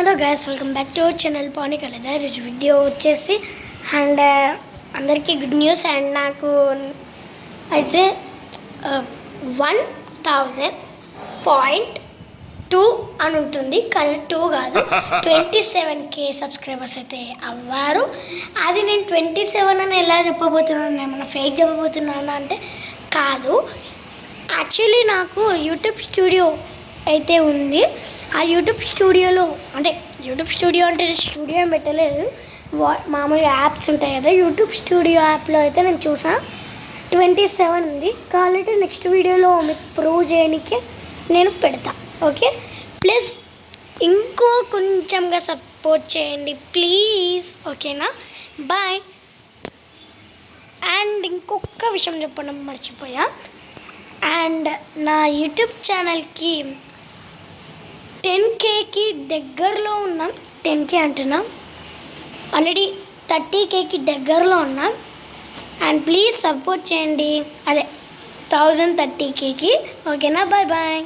Hello guys, welcome back to our channel Pavani కలేదా. ఈరోజు video వచ్చేసి అండ్ అందరికీ గుడ్ న్యూస్. అండ్ నాకు అయితే 1000.2 అని ఉంటుంది, కానీ 2 కాదు 27K సబ్స్క్రైబర్స్ అయితే అవ్వారు. అది నేను 27 అని ఎలా చెప్పబోతున్నాను, ఏమన్నా ఫేక్ చెప్పబోతున్నాను అంటే కాదు. యాక్చువల్లీ నాకు యూట్యూబ్ స్టూడియో అయితే ఉంది. ఆ యూట్యూబ్ స్టూడియో అంటే స్టూడియో ఏం పెట్టలేదు, మామూలుగా యాప్స్ ఉంటాయి కదా. యూట్యూబ్ స్టూడియో యాప్లో అయితే నేను చూసాను 27 ఉంది. కావాలంటే నెక్స్ట్ వీడియోలో మీకు ప్రూవ్ చేయడానికి నేను పెడతా, ఓకే. ప్లస్ ఇంకో కొంచెంగా సపోర్ట్ చేయండి ప్లీజ్, ఓకేనా. బాయ్. అండ్ ఇంకొక విషయం చెప్పడం మర్చిపోయా. అండ్ నా యూట్యూబ్ ఛానల్కి 10Kకి దగ్గరలో ఉన్నాం. 10K అంటున్నాం, ఆల్రెడీ 30Kకి దగ్గరలో ఉన్నాం. అండ్ ప్లీజ్ సపోర్ట్ చేయండి, అదే 1030Kకి, ఓకేనా. Bye bye.